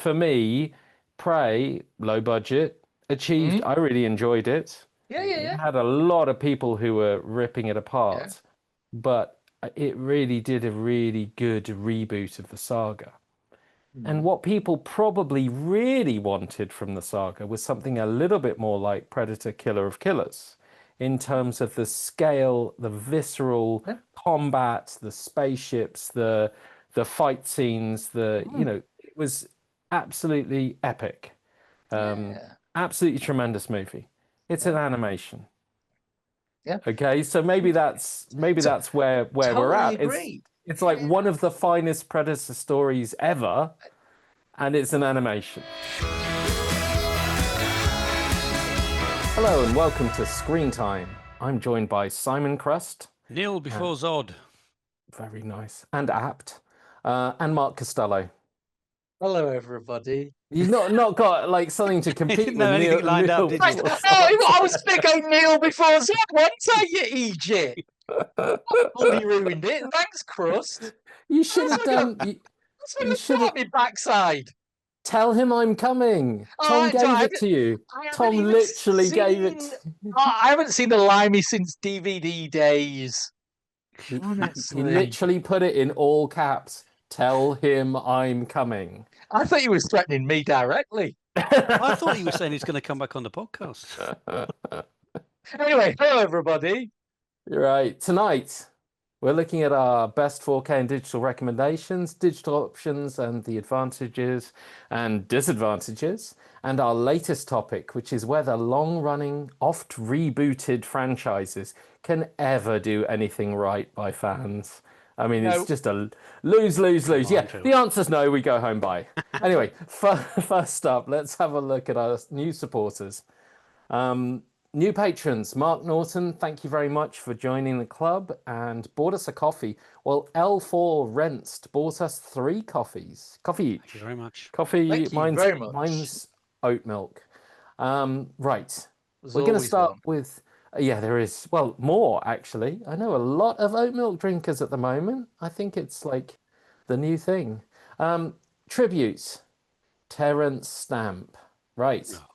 for me, Prey, low budget, achieved. Mm. I really enjoyed it. Yeah, yeah, It yeah. had a lot of people who were ripping it Yeah. apart, but it really did a really good reboot of the saga. And Mm. what people probably really wanted from the saga was something a little bit more like Predator Killer of Killers in terms of the scale, the visceral Yeah. combat, the spaceships, the fight scenes, Mm. it was absolutely epic. Um, Yeah. Absolutely tremendous movie. It's an Yeah. animation. Yeah. Okay, so maybe So, that's where we're totally at. It's agree. it's like Yeah. one of the finest Predator stories ever, and it's an animation. Hello and welcome to Screen Time. I'm joined by Simon Crust, Neil before Zod. very nice and apt, and Mark Costello. Hello, everybody. You've not got like something to compete Didn't with know anything Neil. lined up, Neil did Right. you? before Oh, I was Zod. going to go Neil before Zod, wasn't I, you Egypt? Bloody ruined it. Thanks, Crust. You should have That's like a, done. that's like You a should thought have. me backside. Tell him I'm coming. Oh, Tom I gave it to you. haven't Tom even literally gave it. seen. I haven't seen the Limey since DVD days. He Honestly, literally put it in all caps. Tell him I'm coming. I thought he was threatening me directly. I thought he was saying he's going to come back on the podcast. Anyway, hello, everybody. Right. Tonight, we're looking at our best 4K and digital recommendations, digital options, and the advantages and disadvantages. And our latest topic, which is whether long-running, oft rebooted franchises can ever do anything right by fans. I mean, it's No. just a lose, lose, lose. Yeah, Minefield. the answer's no, we go home by. Anyway, first up, let's have a look at our new supporters. New patrons, Mark Norton, thank you very much for joining the club and bought us a coffee. Well, L4 Renst bought us 3 coffees. Coffee each. Thank you very much. Coffee, Thank you very much. mine's oat milk. Right. There's We're going to always start one. with, yeah, there is, well, more actually. I know a lot of oat milk drinkers at the moment. I think it's like the new thing. Tributes, Terrance Stamp. Right. Oh.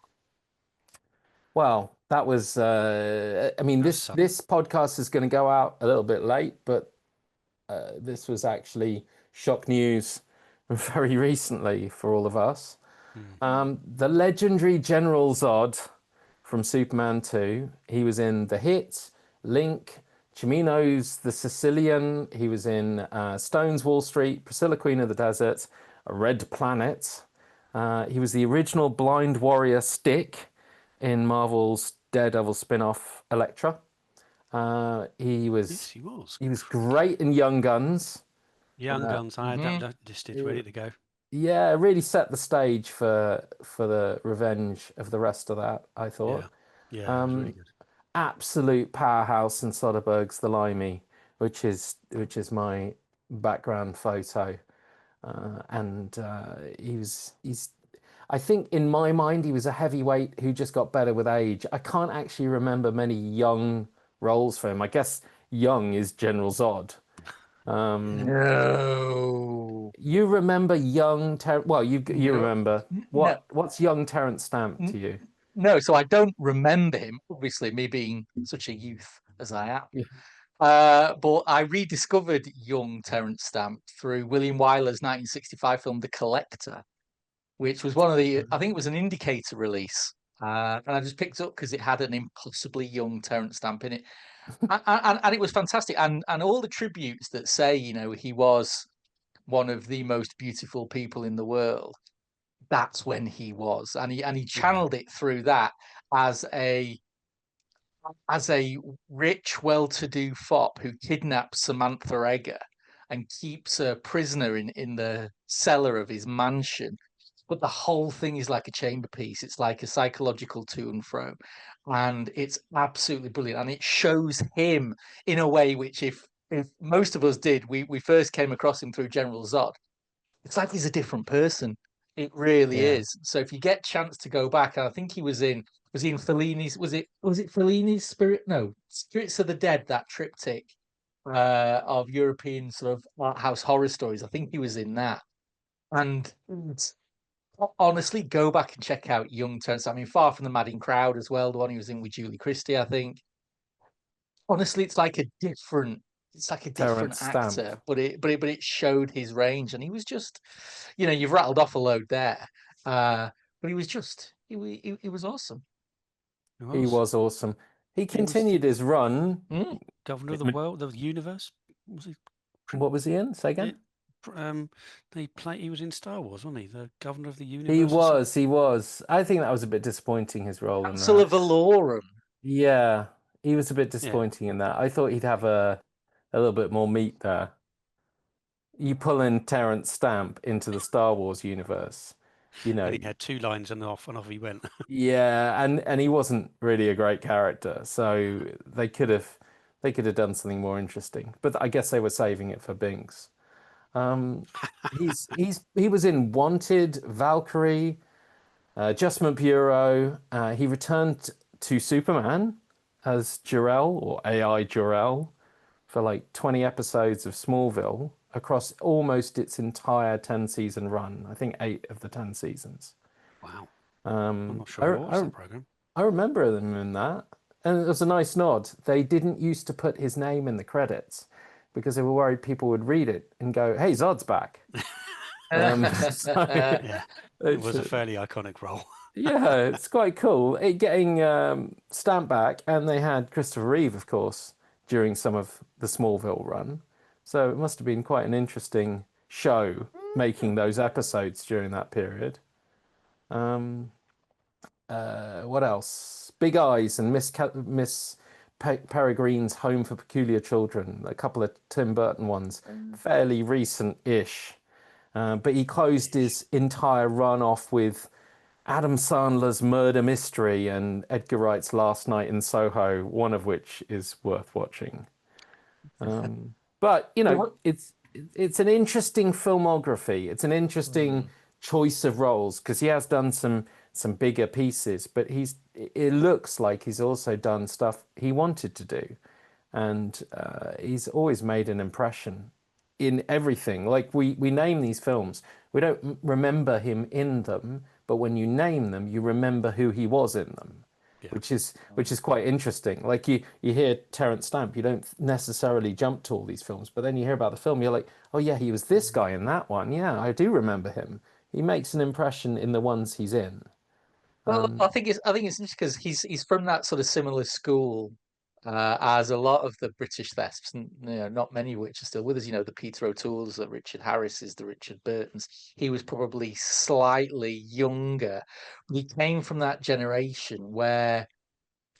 Well, that was, I mean, That's this sudden. this podcast is going to go out a little bit late, but this was actually shock news very recently for all of us. The legendary General Zod from Superman 2, he was in The Hit, Link, Cimino's The Sicilian, he was in Stone's Wall Street, Priscilla Queen of the Desert, Red Planet. He was the original Blind Warrior Stick in Marvel's Daredevil spin-off Elektra. He Yes, was he was. great in Young Guns. Young Guns, I had that listed, ready to go. Yeah, really set the stage for the revenge of the rest of that, I thought. Yeah, it was really good. Absolute powerhouse in Soderbergh's The Limey, which is my background photo. He's I think in my mind he was a heavyweight who just got better with age. I can't actually remember many young roles for him. I guess young is General Zod. No. You remember young well, you No. No. remember what's young Terrance Stamp to you? No, so I don't remember him, obviously, me being such a youth as I am. Yeah. But I rediscovered young Terrance Stamp through William Wyler's 1965 film The Collector, which was one of the, I think it was an Indicator release. And I just picked up because it had an impossibly young Terrance Stamp in it. And it was fantastic. And all the tributes that say, you know, he was one of the most beautiful people in the world, that's when he was. And he channeled it through that as a rich, well-to-do fop who kidnaps Samantha Egger and keeps her prisoner in the cellar of his mansion. But the whole thing is like a chamber piece. It's like a psychological to and fro. And it's absolutely brilliant. And it shows him in a way which if most of us did, we first came across him through General Zod. It's like he's a different person. It really Yeah. is. So if you get a chance to go back, and I think he was in Fellini's, was it Fellini's Spirit? No, Spirits of the Dead, that triptych of European sort of art house horror stories. I think he was in that. And honestly, go back and check out young Terrance. I mean, Far From the Madding Crowd as well, the one he was in with Julie Christie, I think. Honestly, it's like a different Terrance Stamp. actor, but it showed his range, and he was just, you've rattled off a load there, but he was just he was awesome. He was awesome. He continued his run. Governor of the world, the universe. Was he? What was he in? Say again. He was in Star Wars, wasn't he? The governor of the universe. He was. I think that was a bit disappointing, his role in that. Council of Valorum. Yeah, he was a bit disappointing in that. I thought he'd have a little bit more meat there. You pull in Terrance Stamp into the Star Wars universe, And he had 2 lines and off he went. Yeah, and he wasn't really a great character, so they could have done something more interesting. But I guess they were saving it for Binks. He was in Wanted, Valkyrie, Adjustment Bureau. He returned to Superman as Jor-El, or AI Jor-El, for like 20 episodes of Smallville across almost its entire 10-season run. I think 8 of the 10 seasons. Wow. I'm not sure what was that program. I remember them in that. And it was a nice nod. They didn't used to put his name in the credits because they were worried people would read it and go, "Hey, Zod's back." It was a fairly iconic role. Yeah, it's quite cool. Getting Stamp back, and they had Christopher Reeve, of course, during some of the Smallville run. So it must have been quite an interesting show making those episodes during that period. What else? Big Eyes and Miss Peregrine's Home for Peculiar Children, a couple of Tim Burton ones, fairly recent-ish. But he closed his entire run off with Adam Sandler's Murder Mystery and Edgar Wright's Last Night in Soho, one of which is worth watching. But, it's an interesting filmography. It's an interesting choice of roles because he has done some bigger pieces, but it looks like he's also done stuff he wanted to do, and he's always made an impression in everything. Like we name these films, we don't remember him in them, but when you name them, you remember who he was in them. Yeah. which is quite interesting. Like you hear Terrance Stamp, you don't necessarily jump to all these films, but then you hear about the film, you're like, oh yeah, he was this guy in that one. Yeah, I do remember him. He makes an impression in the ones he's in. Well, I think it's interesting because he's from that sort of similar school as a lot of the British thespians, and not many which are still with us. The Peter O'Toole's, the Richard Harris's, the Richard Burton's. He was probably slightly younger. He came from that generation where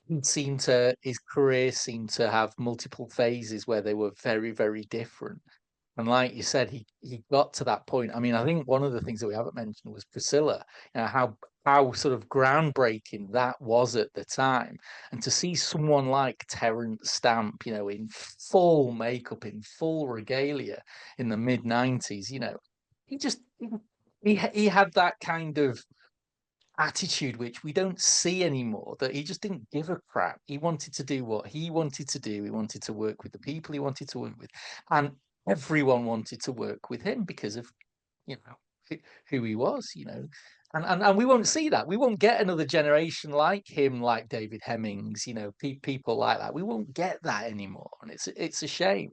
his career seemed to have multiple phases where they were very, very different. And like you said, he got to that point. I mean, I think one of the things that we haven't mentioned was Priscilla. How sort of groundbreaking that was at the time, and to see someone like Terrance Stamp, in full makeup, in full regalia, in the mid-90s, he had that kind of attitude which we don't see anymore, that he just didn't give a crap. He wanted to do what he wanted to do. He wanted to work with the people he wanted to work with, and everyone wanted to work with him because of who he was, and we won't see that. We won't get another generation like him, like David Hemmings, people like that. We won't get that anymore, and it's a shame.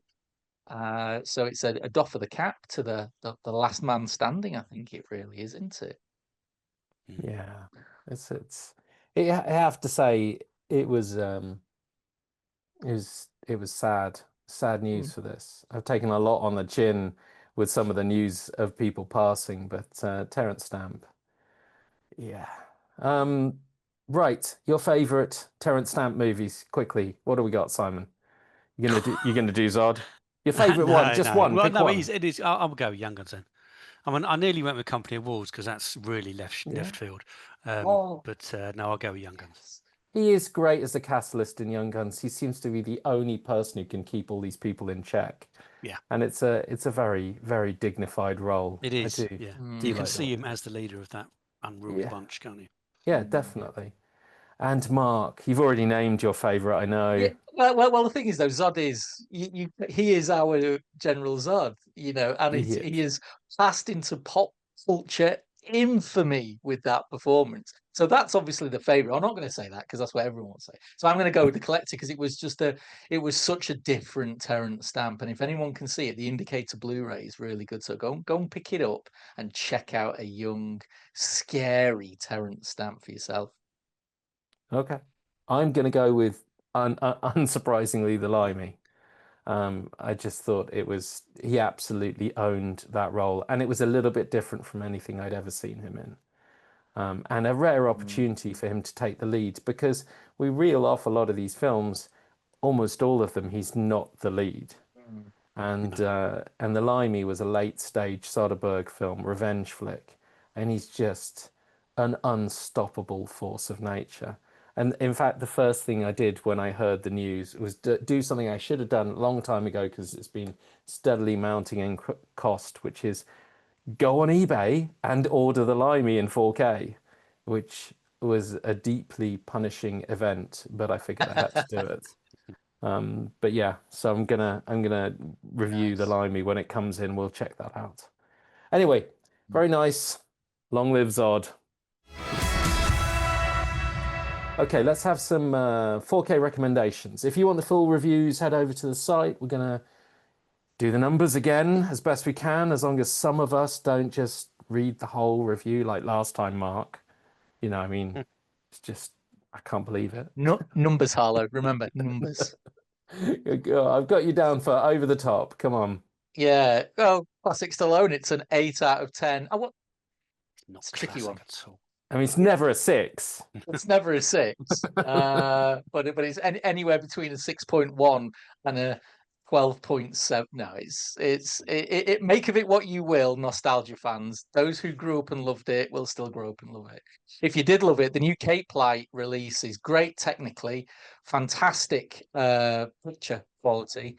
So it's a doff of the cap to the last man standing. I think it really is, isn't it? Yeah, I have to say it was sad news for this. I've taken a lot on the chin with some of the news of people passing, but Terrance Stamp, yeah. Right, your favorite Terrance Stamp movies, quickly. What do we got, Simon? You're gonna do Zod? Your favorite one, just one. Well, pick one. It is. I'll go with Young Guns then. I mean, I nearly went with Company of Wolves because that's really left field. But no, I'll go with Young Guns. He is great as a catalyst in Young Guns. He seems to be the only person who can keep all these people in check. Yeah, and it's a very, very dignified role. It is. Yeah, you can see him as the leader of that unruly bunch, can't you? Yeah, definitely. And Mark, you've already named your favourite, I know. Yeah, well, the thing is, though, Zod is he is our General Zod, and he is passed into pop culture infamy with that performance. So that's obviously the favorite. I'm not going to say that because that's what everyone will say. So I'm going to go with the Collector because it was such a different Terrance Stamp. And if anyone can see it, the Indicator Blu-ray is really good. So go and pick it up and check out a young, scary Terrance Stamp for yourself. Okay. I'm going to go with, unsurprisingly, the Limey. I just thought he absolutely owned that role. And it was a little bit different from anything I'd ever seen him in. And a rare opportunity for him to take the lead, because we reel off a lot of these films, almost all of them, he's not the lead. And The Limey was a late stage Soderbergh film, revenge flick, and he's just an unstoppable force of nature. And in fact, the first thing I did when I heard the news was do something I should have done a long time ago, because it's been steadily mounting in cost, which is go on eBay and order the Limey in 4K, which was a deeply punishing event, but I figured I had to do it. But yeah, so I'm gonna review the Limey when it comes in. We'll check that out. Anyway, very nice. Long live Zod. Okay, let's have some 4K recommendations. If you want the full reviews, head over to the site. We're gonna do the numbers again as best we can, as long as some of us don't just read the whole review like last time, Mark. You know, I mean, it's just, I can't believe it. No, numbers, Harlow. Remember, numbers. I've got you down for over the top. Come on. Yeah. Well, classic Stallone. It's an 8 out of 10. Oh, what? Not It's a tricky one. at all. I mean, it's never a 6. It's never a 6. But it's anywhere between a 6.1 and a 12.7. No, it make of it what you will, nostalgia fans. Those who grew up and loved it will still grow up and love it. If you did love it, the new Cape Light release is great technically, fantastic picture quality,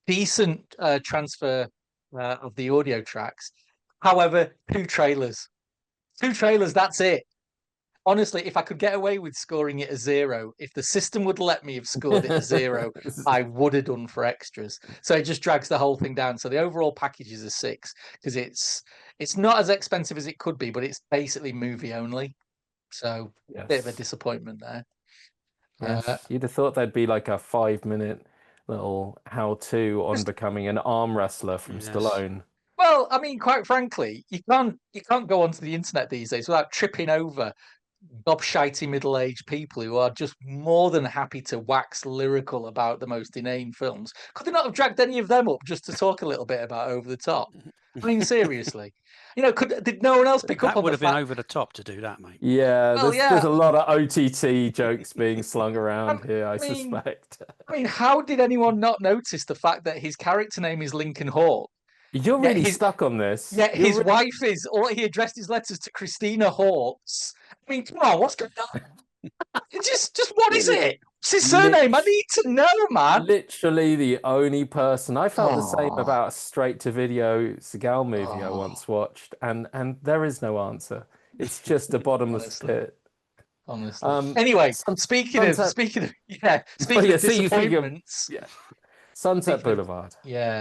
decent transfer of the audio tracks. However, 2 trailers. 2 trailers, that's it. Honestly, if I could get away with scoring it a 0, if the system would let me have scored it a 0, I would have done for extras. So it just drags the whole thing down. So the overall package is a 6, because it's not as expensive as it could be, but it's basically movie only. So a bit of a disappointment there. Yes, you'd have thought there'd be like a 5-minute little how-to on becoming an arm wrestler from Stallone. Well, I mean, quite frankly, you can't go onto the internet these days without tripping over gobshitey middle-aged people who are just more than happy to wax lyrical about the most inane films. Could they not have dragged any of them up just to talk a little bit about Over the Top? I mean, seriously, did no one else pick up on that? Would the have been fact... over the top to do that, mate. Yeah, Well, there's a lot of OTT jokes being slung around here, I suspect. I mean, how did anyone not notice the fact that his character name is Lincoln Hawk? You're really stuck on this. Yeah, his wife is, or he addressed his letters to Christina Hawks. I mean, come on, what's going on? just what is it? What's his surname? I need to know, man. Literally the only person. I felt the same about a straight-to-video Seagal movie I once watched, and there is no answer. It's just a bottomless pit. Honestly. Anyway, speaking of disappointments. Sunset Boulevard.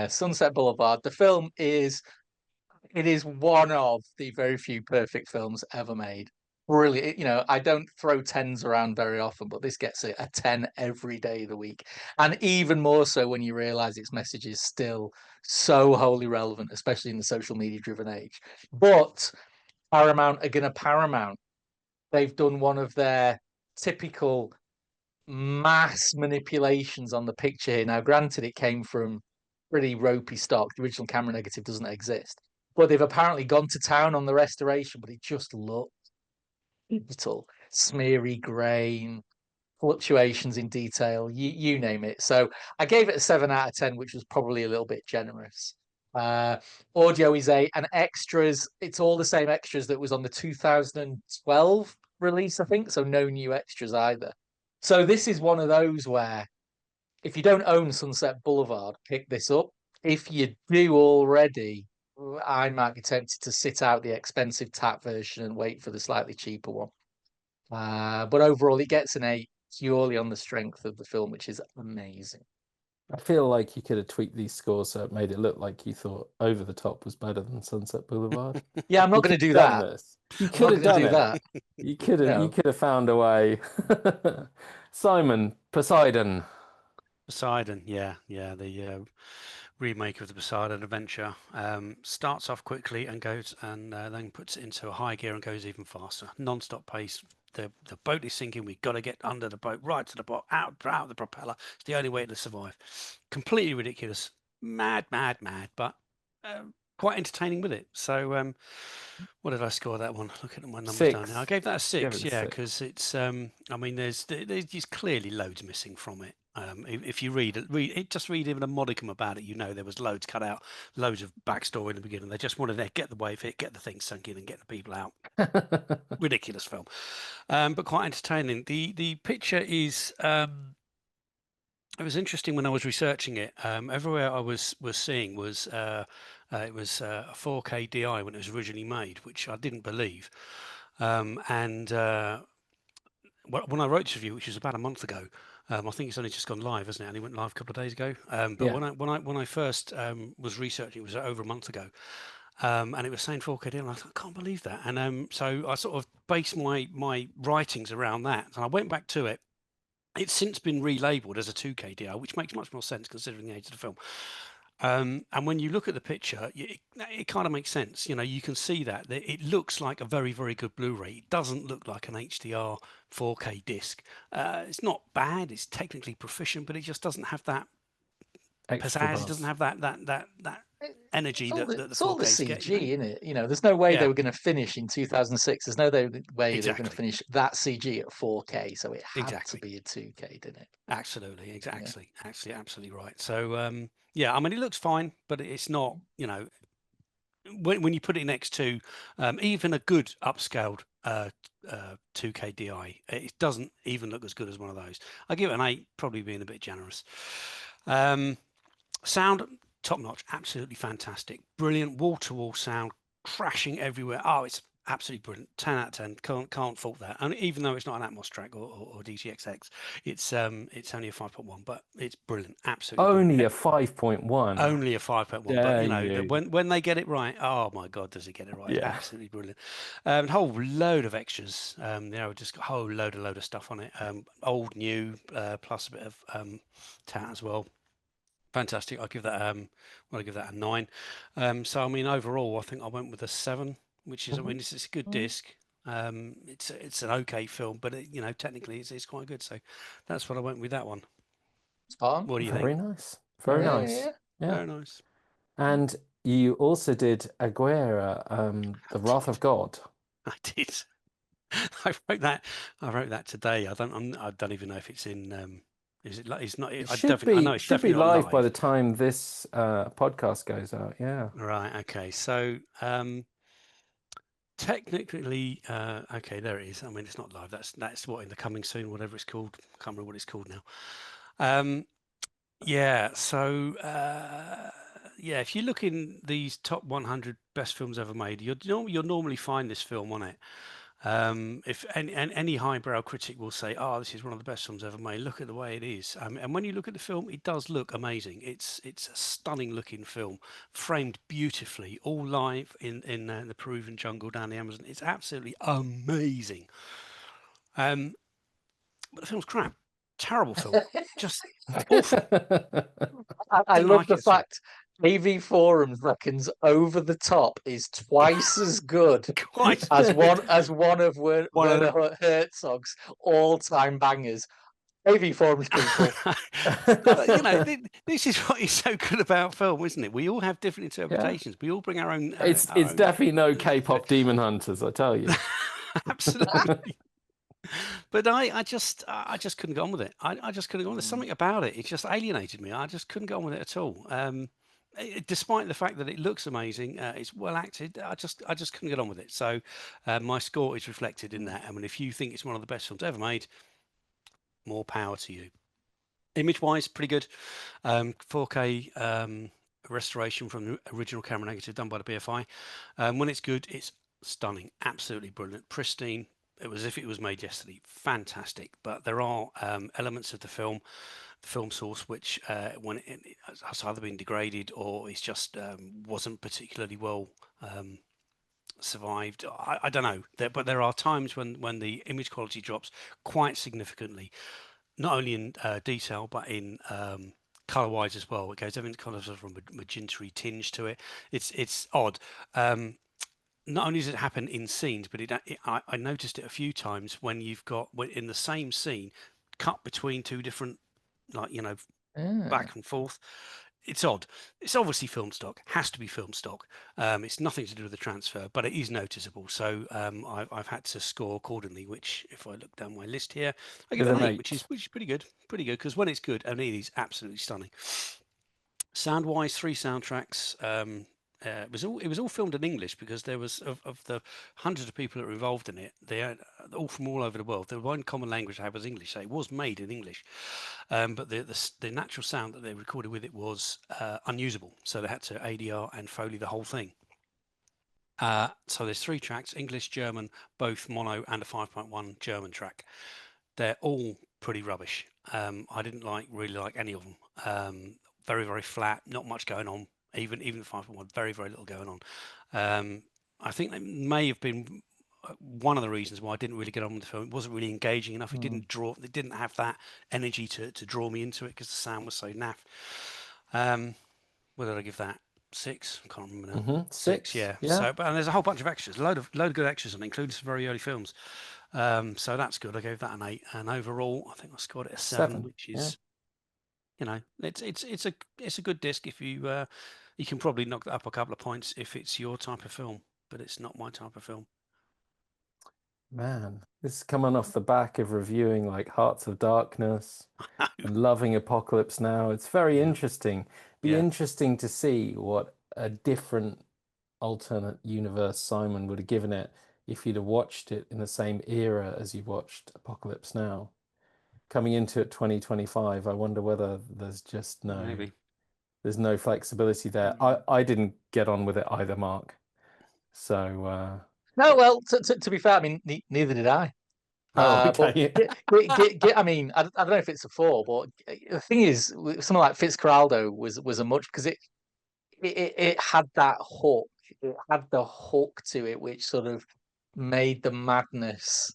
Sunset Boulevard. The film is one of the very few perfect films ever made. Brilliant. I don't throw 10s around very often, but this gets a 10 every day of the week. And even more so when you realize its message is still so wholly relevant, especially in the social media driven age. But Paramount are going to Paramount. They've done one of their typical mass manipulations on the picture here. Now, granted, it came from pretty ropey stock. The original camera negative doesn't exist. But they've apparently gone to town on the restoration, but it just looked digital, smeary grain, fluctuations in detail, you name it. So I gave it a 7 out of 10, which was probably a little bit generous. Audio is 8, and extras, it's all the same extras that was on the 2012 release, I think. So no new extras either. So this is one of those where if you don't own Sunset Boulevard, pick this up. If you do already, I might be tempted to sit out the expensive tap version and wait for the slightly cheaper one. But overall, it gets an 8 purely on the strength of the film, which is amazing. I feel like you could have tweaked these scores so it made it look like you thought Over the Top was better than Sunset Boulevard. Yeah, I'm not You going could to do have done that. this. You I'm could not have going to done do it. that. You could have. You No. could have found a way. Simon Poseidon. Poseidon, yeah, the remake of the Poseidon adventure starts off quickly and goes and then puts it into a high gear and goes even faster. Non-stop pace. The boat is sinking. We've got to get under the boat, right to the bottom, out of the propeller. It's the only way to survive. Completely ridiculous, mad, but quite entertaining with it. So, what did I score that one? Look at my numbers down now. I 6. gave that a 6. Give it a Yeah, 6. because it's. I mean, there's just clearly loads missing from it. If you read it, just read even a modicum about it, you know there was loads cut out, loads of backstory in the beginning. They just wanted to get the wave hit, get the thing sunk in, and get the people out. Ridiculous film, but quite entertaining. The picture is. It was interesting when I was researching it. Everywhere I was seeing was it was a 4K DI when it was originally made, which I didn't believe. And when I wrote this review, which was about a month ago, I think it's only just gone live, hasn't it? And it went live a couple of days ago. But Yeah. when I first was researching, it was over a month ago, and it was saying 4K DI, and I thought, I can't believe that. And so I sort of based my writings around that, and I went back to it. It's since been relabeled as a 2K DI, which makes much more sense considering the age of the film. And when you look at the picture, it kind of makes sense. You know, you can see that it looks like a very, very good Blu-ray. It doesn't look like an HDR 4K disc. It's not bad. It's technically proficient, but it just doesn't have that Extra pizzazz. It doesn't buzz. have that energy that the It's all the 4Ks CG, get. isn't it? You know, there's no way they Yeah, were going to finish in 2006. There's no way they were going to exactly. finish that CG at 4K. So it had to Exactly. be a 2K, didn't it? Absolutely, exactly, actually, absolutely right. So, yeah, I mean, it looks fine, but it's not. You know, when you put it next to even a good upscaled 2K DI, it doesn't even look as good as one of those. I give it an 8, probably being a bit generous. Sound top notch, absolutely fantastic, brilliant wall-to-wall sound, crashing everywhere. Oh, it's absolutely brilliant. 10 out of 10. Can't fault that. And even though it's not an Atmos track or DTXX, it's only a 5.1, but it's brilliant. Absolutely Only brilliant. a 5.1. Only a 5.1, but Dare you know you. when they get it right, oh my god, does it get it right? It's Yeah. absolutely brilliant. A whole load of extras. Just a whole load of stuff on it. Old, new, plus a bit of tat as well. Fantastic. I'll give that a 9. So I mean, overall, I think I went with a 7, which is, I mean, it's a good disc. It's an okay film, but you know, technically it's quite good. So that's what I went with that one. It's fun. What do you Very think? nice. Very Yeah, nice. yeah. Yeah. Very nice. And you also did Aguera, The Wrath of God. I did. I wrote that today. I don't even know if it's in. Is it? It's not. It I should definitely. I know be it's should be definitely not live by the live. time this podcast goes out. Yeah. Right. Okay. So technically, okay, there it is. I mean, it's not live. That's what in the coming soon, whatever it's called. I can't remember what it's called now. Yeah. So yeah, if you look in these top 100 best films ever made, you'll normally find this film on it. If any highbrow critic will say, "Oh, this is one of the best films ever made," look at the way it is. And when you look at the film, it does look amazing. It's a stunning looking film, framed beautifully, all live in the Peruvian jungle down the Amazon. It's absolutely amazing. But the film's crap, terrible film, just awful. I Didn't love like the it at all. fact AVForums reckons Over the Top is twice as good Quite. as one of One of Werner Herzog's all-time bangers. AVForums people. You know, this is what is so good about film, isn't it? We all have different interpretations. We all bring our own. It's definitely no K-pop Demon Hunters, I tell you. Absolutely. But I just couldn't get on with it. I just couldn't go on. There's something about it. It just alienated me. I just couldn't get on with it at all. Despite the fact that it looks amazing, it's well acted. I just couldn't get on with it. So my score is reflected in that. I mean, if you think it's one of the best films ever made, more power to you. Image-wise, pretty good. 4K restoration from the original camera negative done by the BFI. When it's good, it's stunning, absolutely brilliant, pristine. It was as if it was made yesterday. Fantastic. But there are elements of the film film source, which when it has either been degraded or it's just wasn't particularly well survived. I don't know, but there are times when the image quality drops quite significantly, not only in detail but in color wise as well. It goes everything kind of sort of a magenta tinge to it. It's odd. Not only does it happen in scenes, but I noticed it a few times when you've got in the same scene, cut between two different, like, you know, back and forth. It's odd. It's obviously film stock. Has to be film stock. It's nothing to do with the transfer, but it is noticeable. So I've had to score accordingly. Which, if I look down my list here, I give With it an an 8, 8. which is pretty good. Pretty good, because when it's good, and it is absolutely stunning. Sound wise, 3 soundtracks. It was all filmed in English, because there was of the hundreds of people that were involved in it. They are all from all over the world. The one common language I had was English, so it was made in English. But the natural sound that they recorded with it was unusable, so they had to ADR and Foley the whole thing. So there's 3 tracks: English, German, both mono, and a 5.1 German track. They're all pretty rubbish. I didn't really like any of them. Very, very flat, not much going on. Even the 5.1, very, very little going on. I think that may have been one of the reasons why I didn't really get on with the film. It wasn't really engaging enough. It didn't have that energy to draw me into it, because the sound was so naff. What did I give that? 6? I can't remember now. 6, yeah. yeah. So, and there's a whole bunch of extras, load of good extras, and including some very early films. So that's good. I gave that an 8, and overall, I think I scored it a 7, which is, you know, it's a good disc. If you you can probably knock that up a couple of points if it's your type of film, but it's not my type of film. Man, this is coming off the back of reviewing like Hearts of Darkness and loving Apocalypse Now. It's very interesting. Be interesting to see what a different alternate universe Simon would have given it if you'd have watched it in the same era as you watched Apocalypse Now. Coming into it 2025, I wonder whether there's just there's no flexibility there. I didn't get on with it either, Mark. So No, well, to be fair, I mean, neither did I. okay. But I mean, I don't know if it's a 4, but the thing is, something like Fitzcarraldo was a much, because it had that hook. It had the hook to it, which sort of made the madness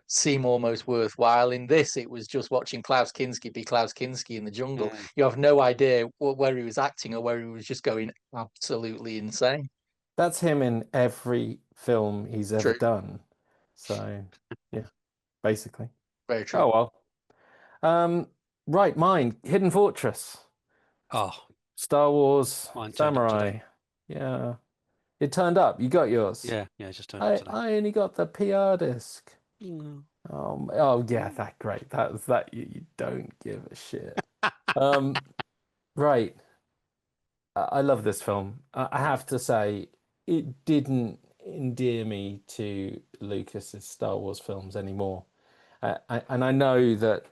seem almost worthwhile. In this, it was just watching Klaus Kinski be Klaus Kinski in the jungle. You have no idea where he was acting or where he was just going absolutely insane. That's him in every film he's ever True. done. So, yeah, basically. Very true. Oh, well. Right, mine, Hidden Fortress. Oh, Star Wars mine turned up Samurai. today. Yeah. It turned up. You got yours. Yeah, it just turned up today. I only got the PR disc. Mm. Oh yeah, that great. That you don't give a shit. Right. I love this film. I have to say, it didn't endear me to Lucas's Star Wars films anymore. And I know that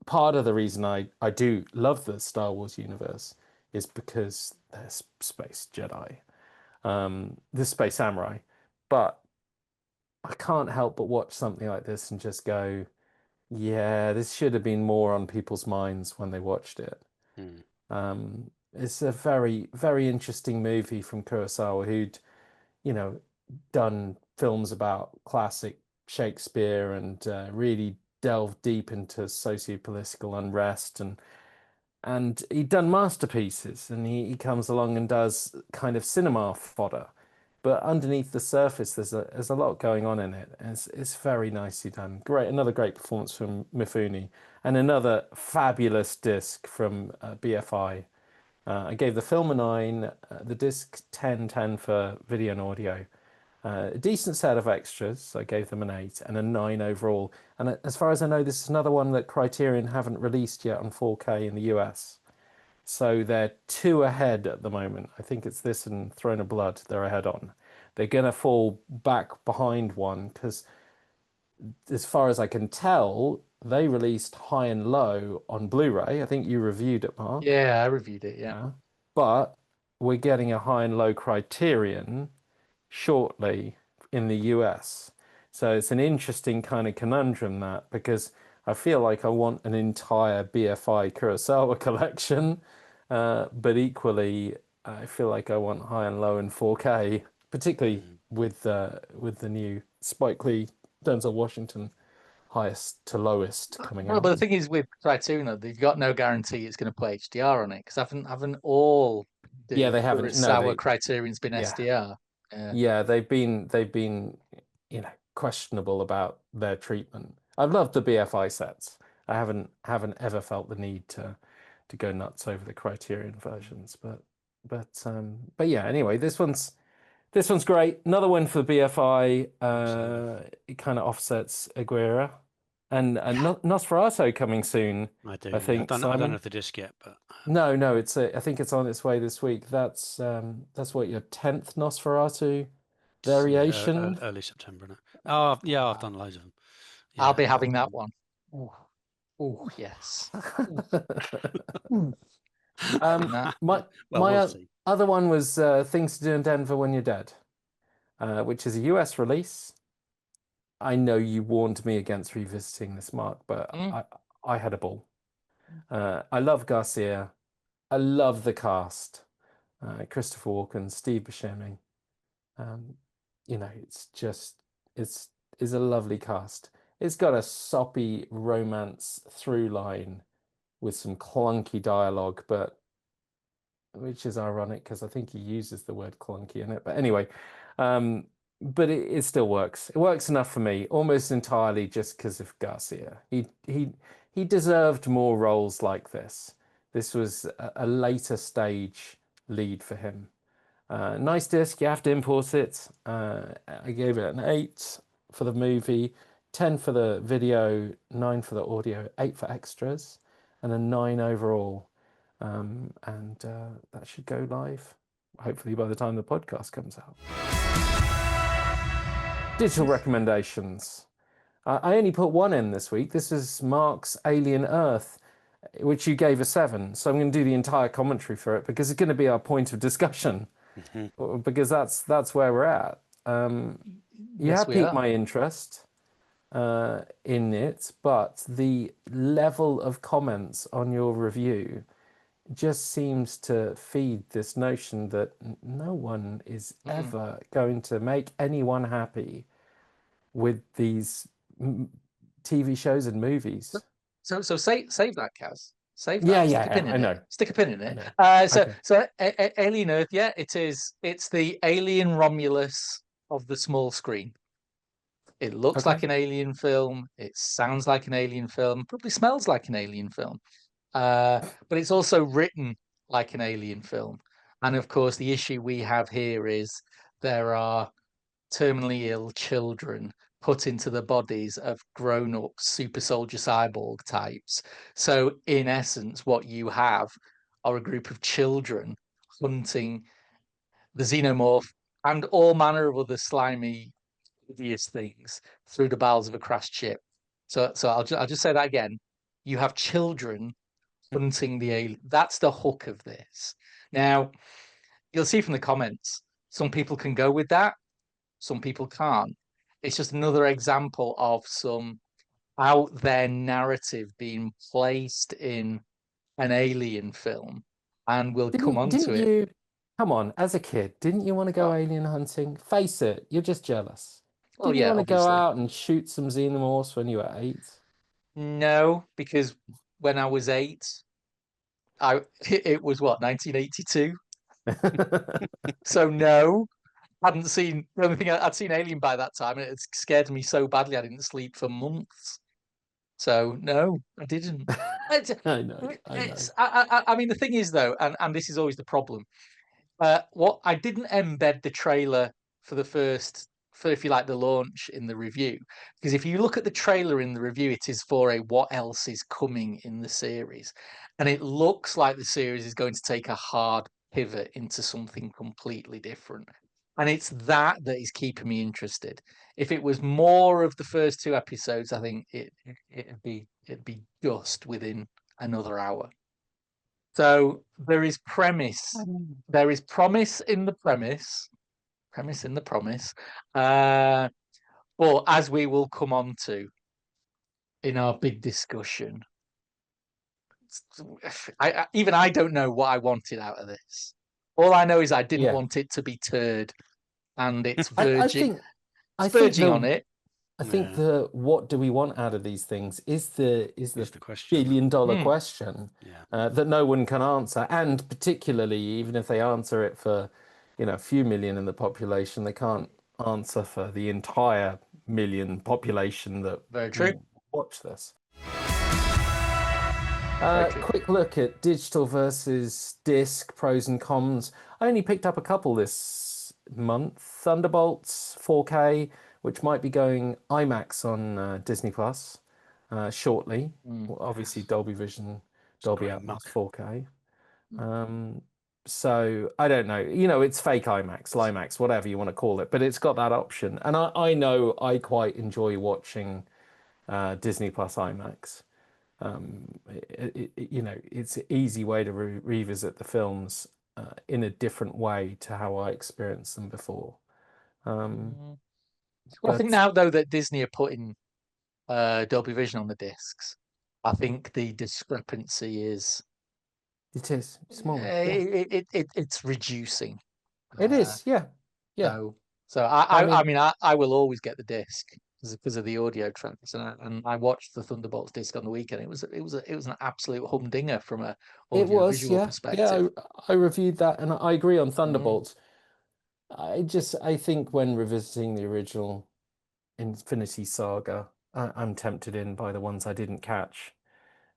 part of the reason I do love the Star Wars universe is because they're space Jedi, the space samurai. But I can't help but watch something like this and just go, yeah, this should have been more on people's minds when they watched it. It's a very, very interesting movie from Kurosawa, who'd, you know, done films about classic Shakespeare and really delved deep into socio-political unrest, and he'd done masterpieces, and he comes along and does kind of cinema fodder. But underneath the surface, there's a lot going on in it. It's very nicely done. Another great performance from Mifune, and another fabulous disc from BFI. I gave the film a 9, the disc 10 for video and audio. A decent set of extras, so I gave them an 8 and a 9 overall. And as far as I know, this is another one that Criterion haven't released yet on 4K in the US. So they're 2 ahead at the moment. I think it's this and Throne of Blood they're ahead on. They're going to fall back behind one because, as far as I can tell, they released High and Low on Blu-ray. I think you reviewed it, Mark. Yeah, I reviewed it, yeah. But we're getting a High and Low Criterion shortly in the US. So it's an interesting kind of conundrum, that, because I feel like I want an entire BFI Kurosawa collection, but equally, I feel like I want high and low in 4K, particularly with the new Spike Lee, Denzel Washington highest to lowest coming Well, but the out. thing is with Criterion, though, they've got no guarantee it's going to play HDR on it because haven't all Yeah, the they haven't. No, Kurosawa Criterion's been yeah, SDR. Yeah. yeah, they've been, questionable about their treatment. I've loved the BFI sets. I haven't ever felt the need to go nuts over the Criterion versions, but yeah. Anyway, this one's great. Another one for the BFI. It kind of offsets Aguirre, and Nosferatu coming soon. I do. I think I don't Simon. have the disc yet, but No, I think it's on its way this week. That's what, your 10th Nosferatu variation. early September. No? Oh, yeah, I've done loads of them. Yeah. I'll be having that one. Oh, yes. My we'll see. other one was Things to Do in Denver When You're Dead, which is a US release. I know you warned me against revisiting this, Mark, but I had a ball. I love Garcia. I love the cast. Christopher Walken, Steve Buscemi. It's a lovely cast. It's got a soppy romance through line with some clunky dialogue, but which is ironic because I think he uses the word clunky in it. But anyway, but it still works. It works enough for me, almost entirely just because of Garcia. He deserved more roles like this. This was a later stage lead for him. Nice disc. You have to import it. I gave it an 8 for the movie, 10 for the video, 9 for the audio, 8 for extras, and a 9 overall. And that should go live, hopefully by the time the podcast comes out. Digital recommendations. I only put one in this week. This is Mark's Alien Earth, which you gave a 7. So I'm going to do the entire commentary for it because it's going to be our point of discussion. Because that's where we're at. You have piqued my interest in it, but the level of comments on your review just seems to feed this notion that no one is ever going to make anyone happy with these TV shows and movies. So save that, Kaz. Save that. Yeah, Stick a pin in I know. it. Stick a pin in it. Okay. So Alien Earth, yeah, it is. It's the Alien Romulus of the small screen. It looks like an alien film. It sounds like an alien film. Probably smells like an alien film. But it's also written like an alien film. And of course, the issue we have here is there are terminally ill children put into the bodies of grown-up super soldier cyborg types. So in essence, what you have are a group of children hunting the xenomorph and all manner of other slimy, hideous things through the bowels of a crashed ship. So I'll just say that again. You have children hunting the alien. That's the hook of this. Now, you'll see from the comments, some people can go with that, some people can't. It's just another example of some out there narrative being placed in an alien film, and we'll come on to it. Come on, as a kid, didn't you want to go alien hunting? Face it, you're just jealous. Well, Didn't you want to obviously. go out and shoot some xenomorphs when you were 8? No, because when I was 8, it was what, 1982? So no. Hadn't seen the only thing I'd seen Alien by that time, and it scared me so badly I didn't sleep for months. So no, I didn't. I know. I mean, the thing is though, and this is always the problem. What I didn't embed the trailer for if you like, the launch in the review, because if you look at the trailer in the review, it is for a what else is coming in the series, and it looks like the series is going to take a hard pivot into something completely different. And it's that is keeping me interested. If it was more of the first 2 episodes, I think it'd be just within another hour. So there is promise in the premise in the promise. But as we will come on to, in our big discussion, even I don't know what I wanted out of this. All I know is I didn't want it to be turd, and it's verging. I It's think verging on it. I think the what do we want out of these things is the question. $1 billion question Yeah. that no one can answer, and particularly even if they answer it for, a few million in the population, they can't answer for the entire million population that Very true. will watch this. Very true. Quick look at digital versus disc pros and cons. I only picked up a couple this month. Thunderbolts 4K, which might be going IMAX on Disney Plus shortly. Well, obviously Dolby Vision, Dolby Atmos 4K. So I don't know. It's fake IMAX, Limax, whatever you want to call it, but it's got that option. And I know I quite enjoy watching Disney Plus IMAX. It's an easy way to revisit the films in a different way to how I experienced them before. Well, I think now though that Disney are putting Dolby Vision on the discs, I think the discrepancy is smaller. It's reducing. It is, yeah. So I will always get the disc because of the audio tracks, and I watched the Thunderbolts disc on the weekend. It was an absolute humdinger from a audio visual perspective. Yeah, I reviewed that, and I agree on Thunderbolts. I think when revisiting the original Infinity Saga, I'm tempted in by the ones I didn't catch.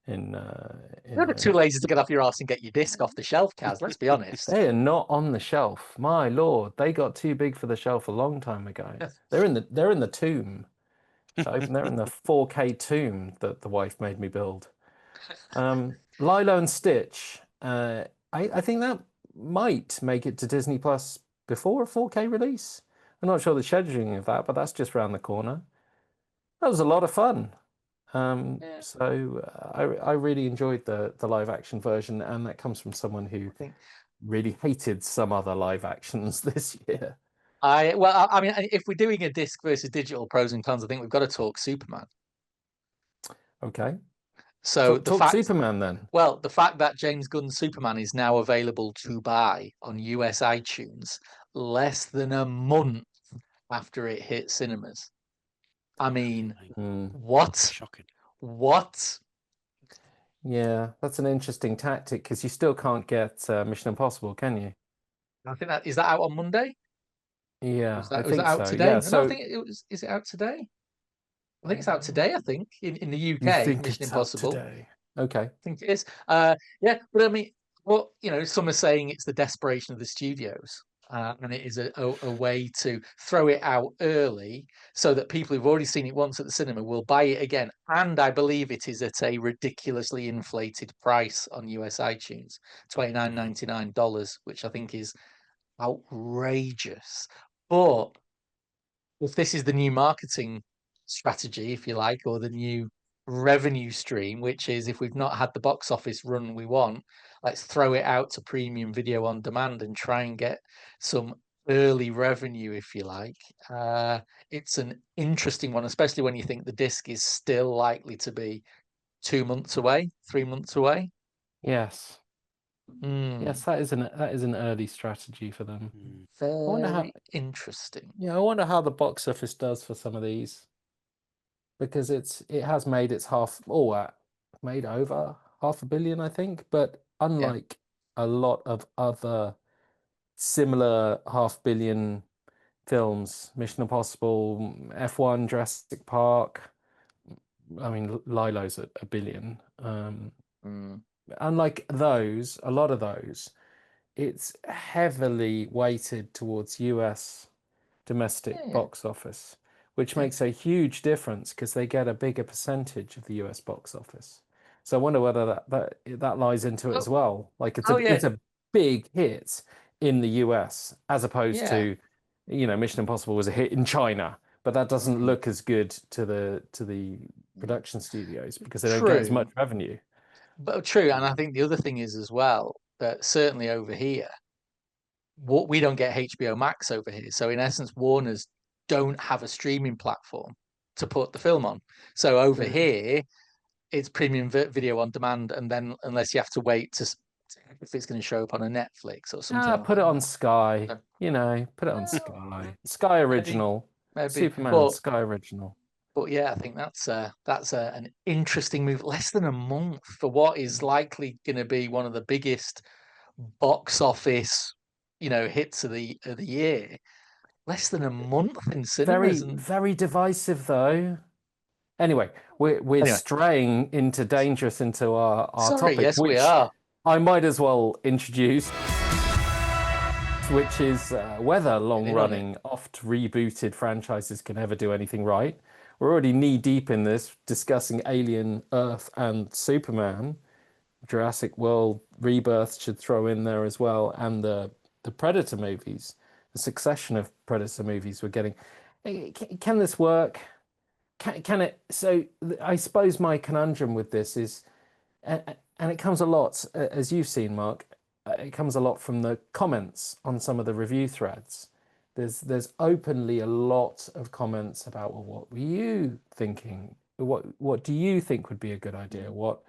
You're too lazy to get off your ass and get your disc off the shelf, Kaz. Let's be honest. They are not on the shelf. My lord, they got too big for the shelf a long time ago. They're in the tomb. They're in the 4K tomb that the wife made me build. Lilo and Stitch. I think that might make it to Disney Plus before a 4K release. I'm not sure the scheduling of that, but that's just around the corner. That was a lot of fun. So I really enjoyed the live action version, and that comes from someone who really hated some other live actions this year. I mean, if we're doing a disc versus digital pros and cons, I think we've got to talk Superman. Okay. So talk Superman then. Well, the fact that James Gunn's Superman is now available to buy on US iTunes less than a month after it hit cinemas. I mean, what? Shocking. What? Yeah, that's an interesting tactic because you still can't get Mission Impossible, can you? I think is that out on Monday? Yeah, I think that out so. today? Yeah, no, so I think it was. Is it out today? I think it's out today. I think in the UK, you think Mission it's Impossible. out today? Okay. I think it is. Yeah, but I mean, well, some are saying it's the desperation of the studios, and it is a way to throw it out early so that people who've already seen it once at the cinema will buy it again. And I believe it is at a ridiculously inflated price on US iTunes, $29.99, which I think is outrageous. But if this is the new marketing strategy, if you like, or the new revenue stream, which is if we've not had the box office run we want, let's throw it out to premium video on demand and try and get some early revenue, if you like. It's an interesting one, especially when you think the disc is still likely to be 2 months away, 3 months away. Yes. Yes, that is an early strategy for them. Very interesting. Yeah, I wonder how the box office does for some of these, because it has made made over $500 million, I think. But unlike a lot of other similar $500 million films, Mission Impossible, F1, Jurassic Park. I mean, Lilo's at $1 billion. Unlike those, a lot of those, it's heavily weighted towards US domestic box office, which makes a huge difference because they get a bigger percentage of the US box office. So I wonder whether that lies into it as well. Like it's a big hit in the US as opposed to, Mission Impossible was a hit in China, but that doesn't look as good to the production studios because they don't get as much revenue. But true, and I think the other thing is as well that certainly over here, we don't get HBO Max over here. So in essence, Warner's don't have a streaming platform. to put the film on. So over here, it's premium video on demand, and then unless you have to wait to if it's going to show up on a Netflix or something. Put it on Sky. So- Put it on Sky. Sky Original. maybe. Superman Sky Original. But yeah, I think that's an interesting move. Less than a month for what is likely going to be one of the biggest box office, hits of the year. Less than a month in cinemas. Very divisive though. Anyway, we're straying dangerous into our topic. Yes, which we are. I might as well introduce, which is whether long-running, oft-rebooted franchises can ever do anything right. We're already knee-deep in this, discussing Alien, Earth, and Superman. Jurassic World Rebirth should throw in there as well, and the Predator movies, the succession of Predator movies we're getting. Can this work? Can it? So I suppose my conundrum with this is, and it comes a lot, as you've seen, Mark, it comes a lot from the comments on some of the review threads. There's openly a lot of comments about, well, what were you thinking? What do you think would be a good idea? What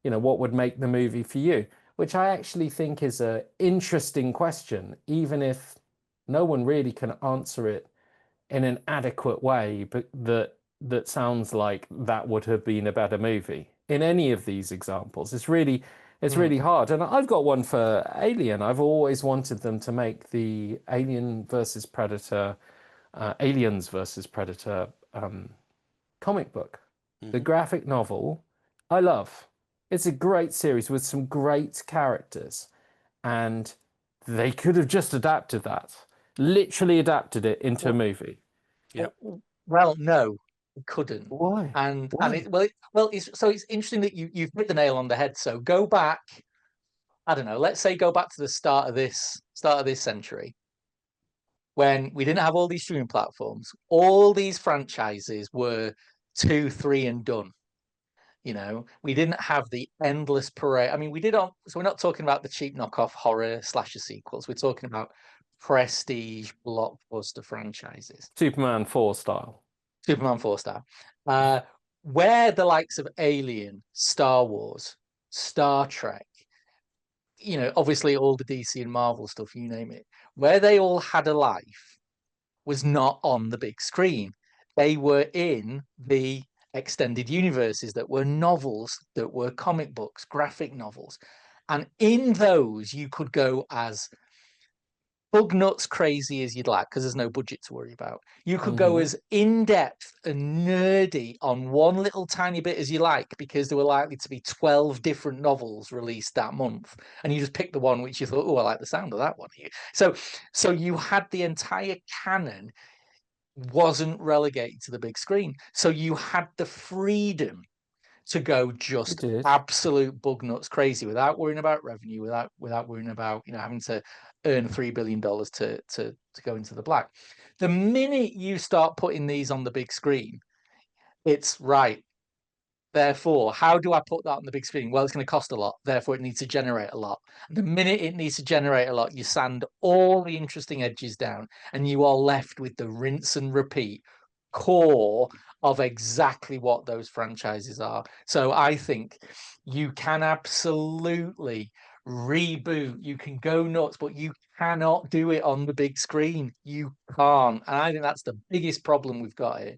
would make the movie for you? Which I actually think is an interesting question, even if no one really can answer it in an adequate way, but that sounds like that would have been a better movie. In any of these examples, it's really hard. And I've got one for Alien. I've always wanted them to make the Aliens versus Predator comic book. The graphic novel, I love. It's a great series with some great characters. And they could have just adapted that. Literally adapted it into a movie. Yeah. Well, no, it couldn't. Why? And Why? it's interesting that you've hit the nail on the head. So go back, I don't know, let's say go back to the start of this century, when we didn't have all these streaming platforms. All these franchises were 2, 3 and done. We didn't have the endless parade. I mean, so we're not talking about the cheap knockoff horror slasher sequels. We're talking about prestige blockbuster franchises. Superman 4 style. Superman 4 style. Where the likes of Alien, Star Wars, Star Trek, obviously all the DC and Marvel stuff, you name it, where they all had a life was not on the big screen. They were in the extended universes that were novels, that were comic books, graphic novels. And in those, you could go as bug nuts crazy as you'd like, because there's no budget to worry about. You could go as in-depth and nerdy on one little tiny bit as you like, because there were likely to be 12 different novels released that month. And you just picked the one which you thought, oh, I like the sound of that one here. So you had the entire canon wasn't relegated to the big screen. So you had the freedom to go just absolute bug nuts crazy without worrying about revenue, without worrying about having to earn $3 billion to go into the black. The minute you start putting these on the big screen, it's right. Therefore, how do I put that on the big screen? Well, it's going to cost a lot. Therefore, it needs to generate a lot. The minute it needs to generate a lot, you sand all the interesting edges down, and you are left with the rinse and repeat core of exactly what those franchises are. So I think you can absolutely reboot. You can go nuts, but you cannot do it on the big screen. You can't. And I think that's the biggest problem we've got here.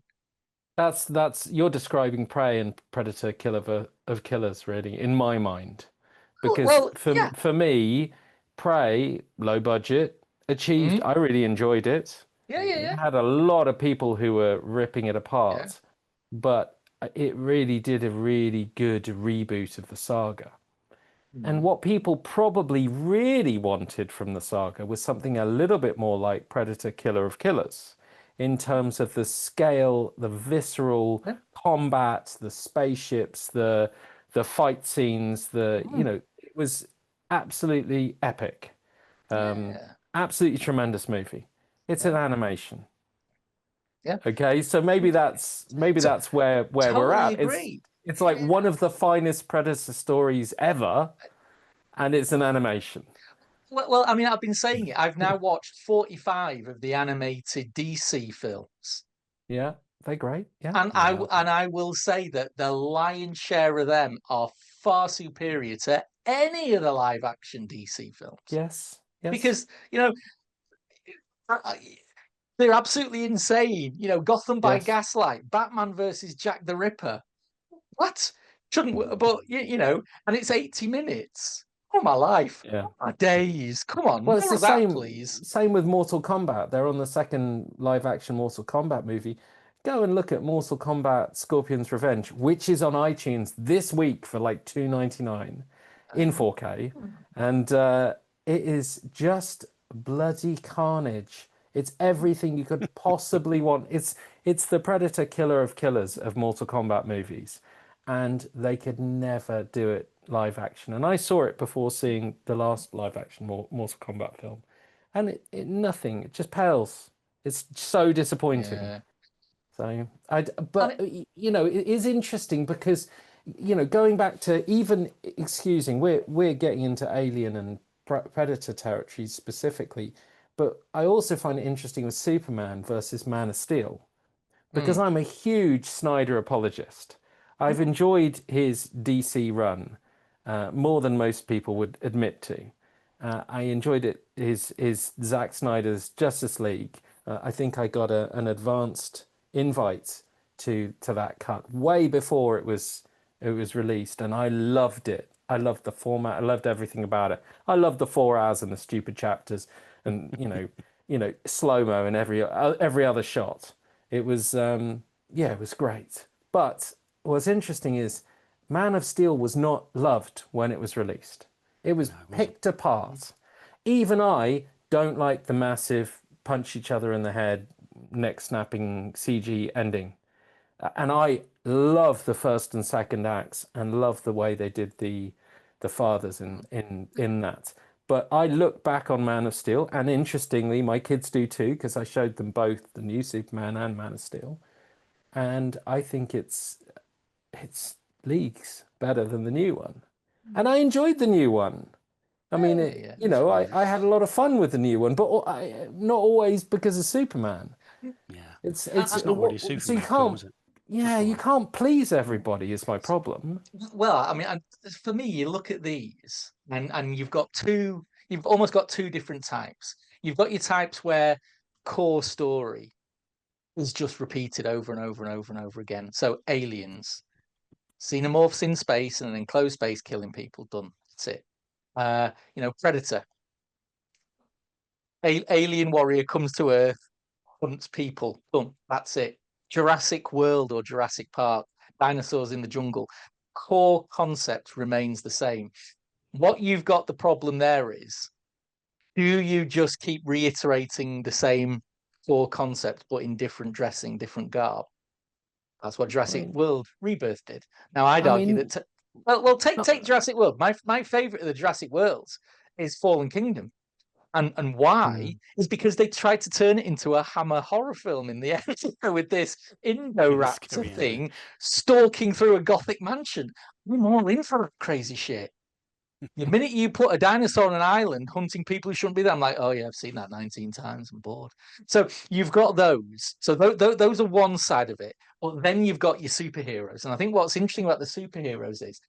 That's you're describing Prey and Predator Killer of Killers, really, in my mind. Because for me, Prey, low budget, achieved. I really enjoyed it. Yeah. It had a lot of people who were ripping it apart, but it really did a really good reboot of the saga. And what people probably really wanted from the saga was something a little bit more like Predator Killer of Killers, in terms of the scale, the visceral combat, the spaceships, the fight scenes, it was absolutely epic. Absolutely tremendous movie. It's an animation. Yeah. Okay, so maybe that's where we're at. Agree. It's like one of the finest Predator stories ever, and it's an animation. Well, I mean, I've been saying it. I've now watched 45 of the animated DC films. Yeah. they're great. Yeah. And I will say that the lion's share of them are far superior to any of the live action DC films. Yes. Yes. Because, you know, they're absolutely insane. You know, Gotham by Gaslight, Batman versus Jack the Ripper. What? Shouldn't, but, you know, and it's 80 minutes. Oh, my life. Yeah. Oh, my days. Come on. Well, it's more the of that, same, please. same with Mortal Kombat. They're on the second live action Mortal Kombat movie. Go and look at Mortal Kombat Scorpion's Revenge, which is on iTunes this week for like $2.99 in 4K. And it is just bloody carnage. It's everything you could possibly want. It's the Predator killer of killers of Mortal Kombat movies. And they could never do it live action. And I saw it before seeing the last live action Mortal Kombat film. And it just pales. It's so disappointing. Yeah. So but you know, it is interesting because, you know, going back to even excusing, we're getting into Alien and Predator territory specifically, but I also find it interesting with Superman versus Man of Steel because I'm a huge Snyder apologist. I've enjoyed his DC run more than most people would admit to. I enjoyed his Zack Snyder's Justice League. I think I got an advanced invite to that cut way before it was released, and I loved it. I loved the format. I loved everything about it. I loved the 4 hours and the stupid chapters, and you know, slow-mo in every other shot. It was it was great. But what's interesting is Man of Steel was not loved when it was released. It was picked apart. Even I don't like the massive punch each other in the head, neck snapping CG ending. And I love the first and second acts and love the way they did the fathers in that. But I look back on Man of Steel, and interestingly, my kids do too, because I showed them both the new Superman and Man of Steel. And I think it's leagues better than the new one. And I enjoyed the new one. I mean, you know, I had a lot of fun with the new one, but not always because of Superman. Yeah, it's not really a Superman so you film, can't. is it? Yeah, you can't please everybody. Is my problem. Well, I mean, for me, you look at these, and you've almost got two different types. You've got your types where core story is just repeated over and over and over and over again. So Aliens, xenomorphs in space and an enclosed space killing people, done. That's it. You know, Predator. Alien warrior comes to Earth, hunts people, done. That's it. Jurassic World or Jurassic Park, dinosaurs in the jungle. Core concept remains the same. What you've got the problem there is, do you just keep reiterating the same core concept but in different dressing, different garb? That's what Jurassic World Rebirth did. Now, I'd argue that. Take Jurassic World. My favorite of the Jurassic Worlds is Fallen Kingdom. And why is because they tried to turn it into a Hammer horror film in the end with this Indoraptor thing stalking through a gothic mansion. I'm all in for crazy shit. The minute you put a dinosaur on an island hunting people who shouldn't be there, I'm like, oh yeah, I've seen that 19 times. I'm bored. So you've got those. So those are one side of it. But then you've got your superheroes. And I think what's interesting about the superheroes is,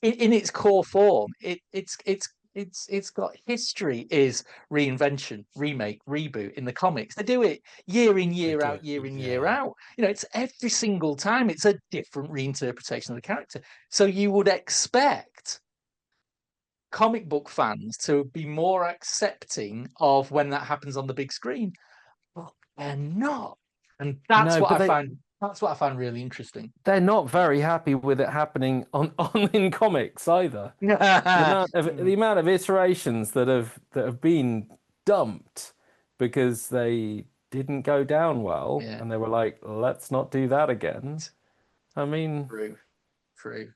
in its core form, it's got history is reinvention, remake, reboot in the comics. They do it year in, year out, year in, year out. You know, it's every single time it's a different reinterpretation of the character. So you would expect comic book fans to be more accepting of when that happens on the big screen, but they're not. And that's what I find. That's what I find really interesting. They're not very happy with it happening on in comics either. the amount of iterations that have been dumped because they didn't go down well, and they were like, let's not do that again. I mean, true.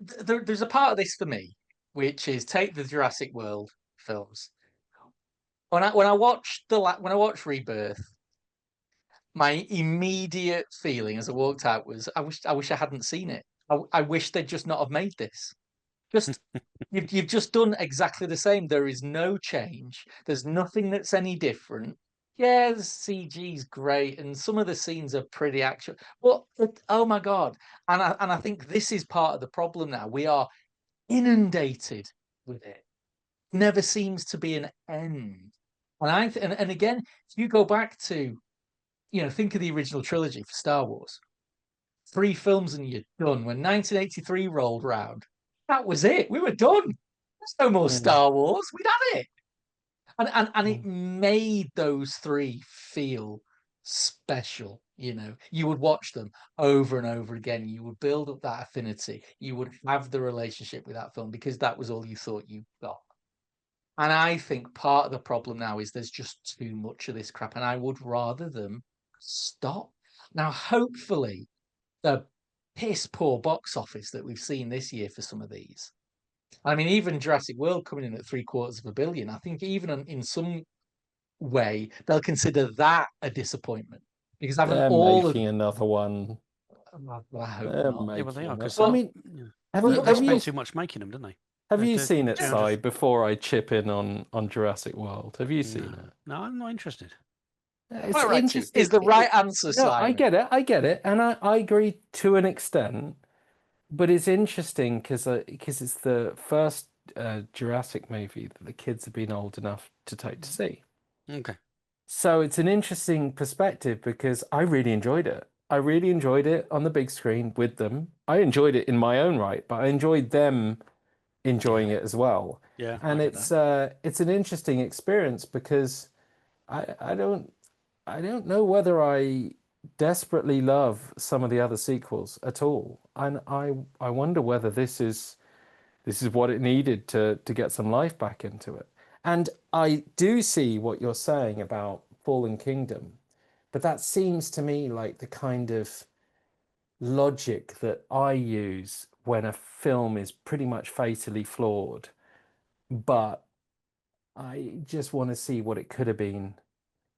There's a part of this for me, which is take the Jurassic World films. When I watched Rebirth, my immediate feeling as I walked out was, I wish I hadn't seen it. I wish they'd just not have made this. Just you've just done exactly the same. There is no change. There's nothing that's any different. yeah, the CG's great, and some of the scenes are pretty actual. But oh my god! And I think this is part of the problem now. We are inundated with it. Never seems to be an end. And again, if you go back to, think of the original trilogy for Star Wars. 3 films and you're done. When 1983 rolled round, that was it. We were done. There's no more Star Wars. We'd had it. And it made those 3 feel special. You would watch them over and over again. You would build up that affinity. You would have the relationship with that film because that was all you thought you got. And I think part of the problem now is there's just too much of this crap, and I would rather them stop. Now, hopefully, the piss poor box office that we've seen this year for some of these. I mean, even Jurassic World coming in at $750 million, I think even in some way they'll consider that a disappointment because having They're all making another one. I hope They're not. Yeah, well, they are, making because I mean, they spent too much making them, didn't they? Have you They're seen it, 200 Si, before I chip in on Jurassic World? Have you seen it? No, I'm not interested. It's Quite right, interesting. is the right answer, No, I Simon. get it, and I agree to an extent. But it's interesting because it's the first Jurassic movie that the kids have been old enough to take to see. Okay. So it's an interesting perspective because I really enjoyed it. I really enjoyed it on the big screen with them. I enjoyed it in my own right, but I enjoyed them enjoying it as well. Yeah, And I get that. it's an interesting experience because I don't know whether I desperately love some of the other sequels at all. And I wonder whether this is what it needed to get some life back into it. And I do see what you're saying about Fallen Kingdom, but that seems to me like the kind of logic that I use when a film is pretty much fatally flawed, but I just want to see what it could have been.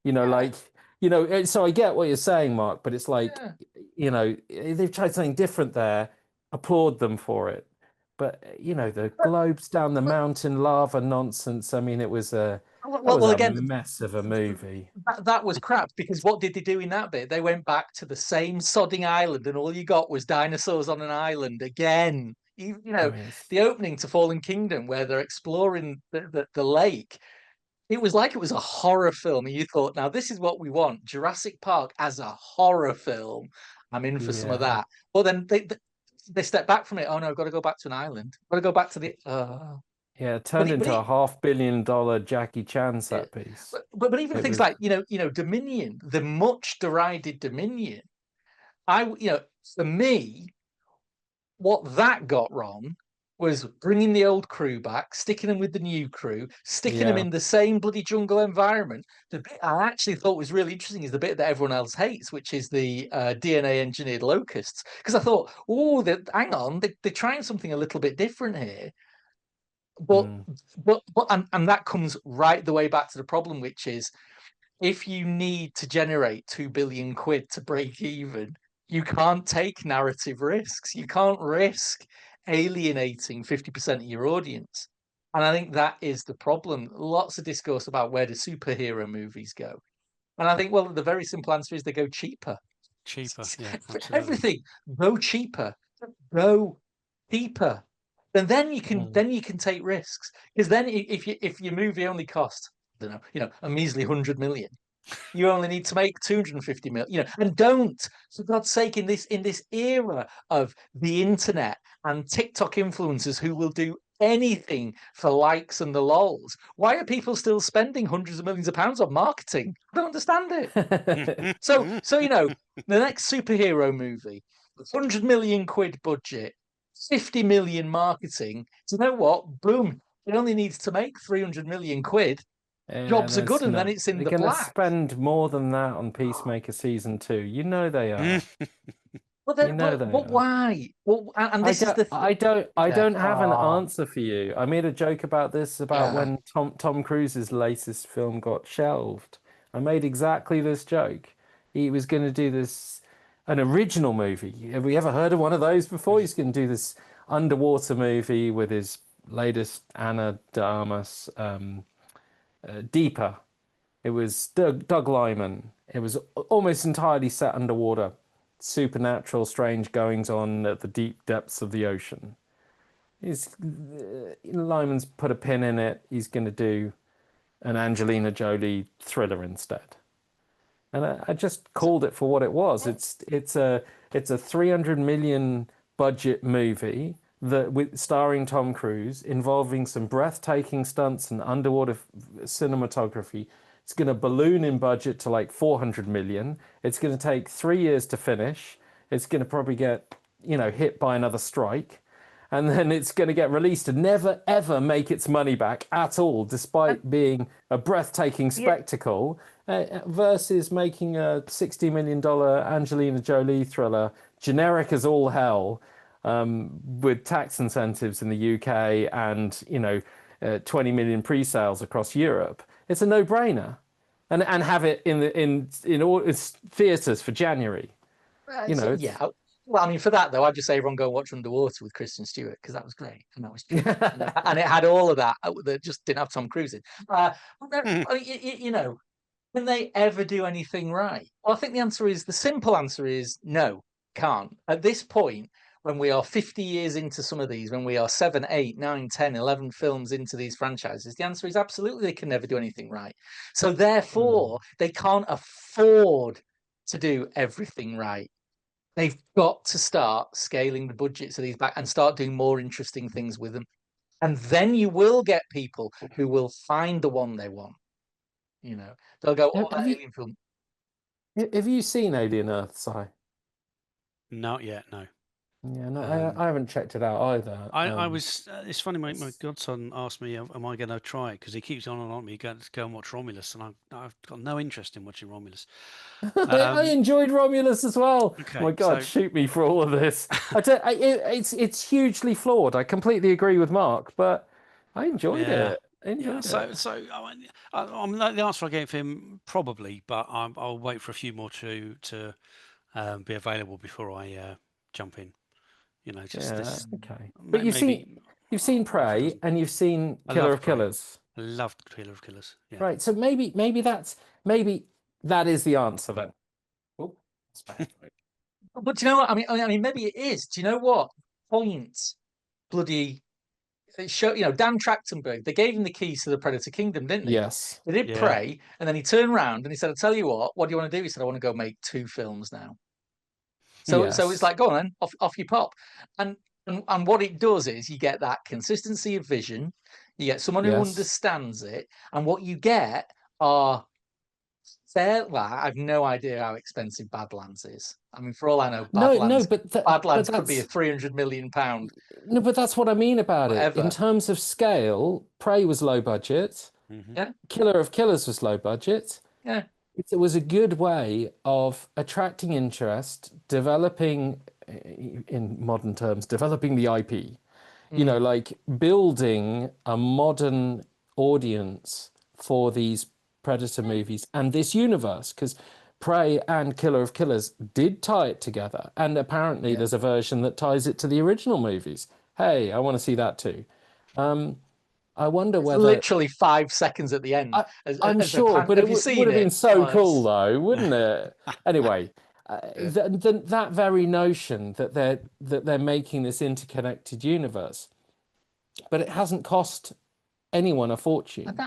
Like, so I get what you're saying, Mark, but it's like, they've tried something different there. Applaud them for it. But, the globes down the mountain lava nonsense. I mean, that was a Again, mess of a movie. that was crap because what did they do in that bit? They went back to the same sodding island, and all you got was dinosaurs on an island again. The opening to Fallen Kingdom where they're exploring the lake. It was like it was a horror film, and you thought, now this is what we want: Jurassic Park as a horror film. I'm in for some of Yeah. that. Well, then they step back from it. Oh no, I've got to go back to an island. Got to go back to the. Yeah, it turned into a $500 million Jackie Chan set piece. But even things like Dominion, the much derided Dominion. For me, what that got wrong was bringing the old crew back, sticking them with the new crew, sticking them in the same bloody jungle environment. The bit I actually thought was really interesting is the bit that everyone else hates, which is the DNA engineered locusts. Because I thought, hang on, they're trying something a little bit different here. But that comes right the way back to the problem, which is if you need to generate £2 billion to break even, you can't take narrative risks. You can't risk alienating 50% of your audience. And I think that is the problem. Lots of discourse about where do superhero movies go. And I think, well, the very simple answer is they go cheaper. Cheaper, yeah. For everything, go cheaper. Go cheaper. And then you can take risks. Because then if your movie only costs, I don't know, a measly 100 million, you only need to make 250 million, and don't, for God's sake, in this era of the internet and TikTok influencers who will do anything for likes and the lols, why are people still spending hundreds of millions of pounds on marketing? I don't understand it. So the next superhero movie, 100 million quid budget, 50 million marketing. Do you know what? Boom. It only needs to make 300 million quid. Jobs are good, and then it's in the black. They're going to spend more than that on Peacemaker season 2. You know they are. But why? Well, and this is the thing. I don't have an answer for you. I made a joke about this when Tom Cruise's latest film got shelved. I made exactly this joke. He was going to do an original movie. Have we ever heard of one of those before? He's going to do this underwater movie with his latest Anna de Armas, Deeper. It was Doug Liman. It was almost entirely set underwater. Supernatural, strange goings on at the deep depths of the ocean. Lyman's put a pin in it. He's going to do an Angelina Jolie thriller instead. And I just called it for what it was. It's a 300 million budget movie starring Tom Cruise, involving some breathtaking stunts and underwater cinematography. It's going to balloon in budget to like 400 million. It's going to take 3 years to finish. It's going to probably get, hit by another strike. And then it's going to get released and never, ever make its money back at all, despite being a breathtaking spectacle, versus making a $60 million Angelina Jolie thriller, generic as all hell, with tax incentives in the UK and, 20 million pre-sales across Europe. It's a no-brainer. And have it in all its theatres for January. Yeah. Well, I mean, for that though, I'd just say everyone go and watch Underwater with Kristen Stewart, because that was great, and that was true. and it had all of that just didn't have Tom Cruise in. Can they ever do anything right? Well, I think the simple answer is no, can't. At this point, when we are 50 years into some of these, when we are 7, 8, 9, 10, 11 films into these franchises, the answer is absolutely they can never do anything right. So therefore, they can't afford to do everything right. They've got to start scaling the budgets of these back and start doing more interesting things with them. And then you will get people who will find the one they want. They'll go, oh, that alien film. Have you seen Alien Earth, Si? Not yet, no. Yeah, no, I haven't checked it out either. I was. It's funny. My godson asked me, "Am I going to try it?" Because he keeps on me go and watch Romulus, and I've got no interest in watching Romulus. I enjoyed Romulus as well. Okay, oh my God, shoot me for all of this. It's hugely flawed. I completely agree with Mark, but I enjoyed it. So I'm the answer I gave him probably, but I'll wait for a few more to be available before I jump in. Okay. But you've seen Prey and you've seen Killer of Killers. I loved Killer of Killers. Yeah. Right. So maybe that is the answer then. Oh, that's bad. But do you know what? I mean, maybe it is. Do you know what? Bloody show. Dan Trachtenberg. They gave him the keys to the Predator Kingdom, didn't they? Yes. They did Prey, and then he turned around and he said, "I'll tell you what do you want to do?" He said, "I want to go make 2 films now." So it's like, go on then, off you pop. And what it does is you get that consistency of vision, you get someone who understands it, and what you get are well, I have no idea how expensive Badlands is. I mean, for all I know, Badlands could be a £300 million. No, but that's what I mean about Whatever. It. In terms of scale, Prey was low budget. Yeah. Killer of Killers was low budget. Yeah. It was a good way of attracting interest, developing, in modern terms, developing the IP. Like building a modern audience for these Predator movies and this universe, because Prey and Killer of Killers did tie it together. And apparently there's a version that ties it to the original movies. Hey, I want to see that too. I wonder whether literally 5 seconds at the end. I'm sure, but it would have been so cool, though, wouldn't it? Anyway, that very notion that they're making this interconnected universe, but it hasn't cost anyone a fortune. And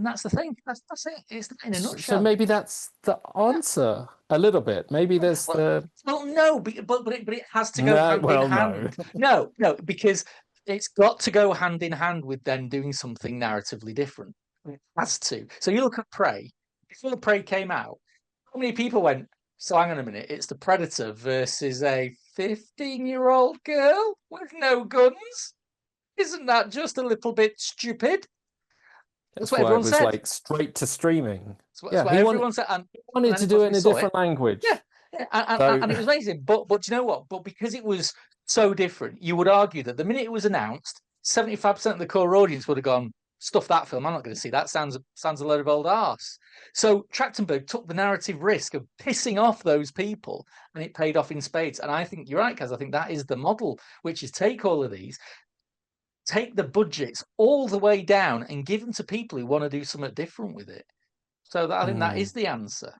that's the thing. That's it. It's in a nutshell. So maybe that's the answer a little bit. Maybe there's Well, no, but it has to go hand in hand. No, because it's got to go hand in hand with them doing something narratively different. It has to. So you look at Prey. Before Prey came out, how many people went, so hang on a minute, it's the Predator versus a 15-year-old girl with no guns? Isn't that just a little bit stupid? That's what everyone said. Like straight to streaming. That's what everyone said. And wanted to do it in a different language. Yeah. And it was amazing. But do you know what? But because it was so different, you would argue that the minute it was announced, 75% of the core audience would have gone, stuff that film, I'm not going to see that. Sounds a load of old arse. So Trachtenberg took the narrative risk of pissing off those people, and it paid off in spades. And I think you're right, Kaz. I think that is the model, which is take all of these, take the budgets all the way down and give them to people who want to do something different with it. So I think that is the answer.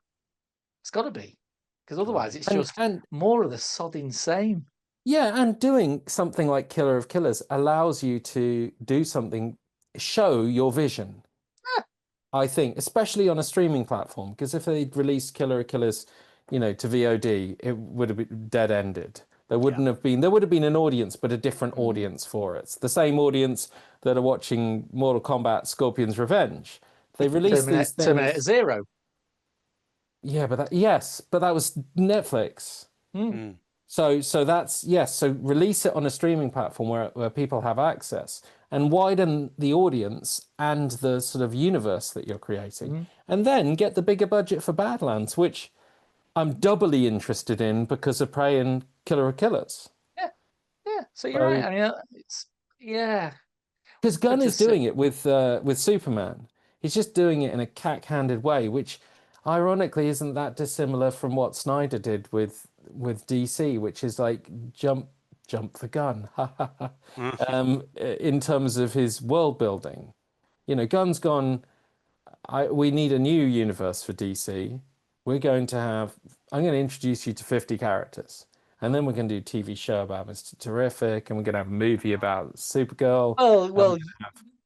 It's got to be, because otherwise it's just and more of the sodding same. yeah, and doing something like Killer of Killers allows you to do something, show your vision. I think, especially on a streaming platform, because if they'd released Killer of Killers, to VOD, it would have been dead-ended. There would have been an audience, but a different audience for it. The same audience that are watching Mortal Kombat, Scorpion's Revenge. They released these things. Terminator Zero. Yeah, but that was Netflix. So that's yes. So release it on a streaming platform where people have access, and widen the audience and the sort of universe that you're creating, and then get the bigger budget for Badlands, which I'm doubly interested in because of Prey and Killer of Killers. Yeah. So you're right. I mean, it's because Gunn is doing it with Superman. He's just doing it in a cack-handed way, which ironically isn't that dissimilar from what Snyder did with DC, which is like jump the gun, in terms of his world building. Gunn's gone, we need a new universe for DC. I'm going to introduce you to 50 characters. And then we're going to do a TV show about Mr. Terrific, and we're going to have a movie about Supergirl. Well,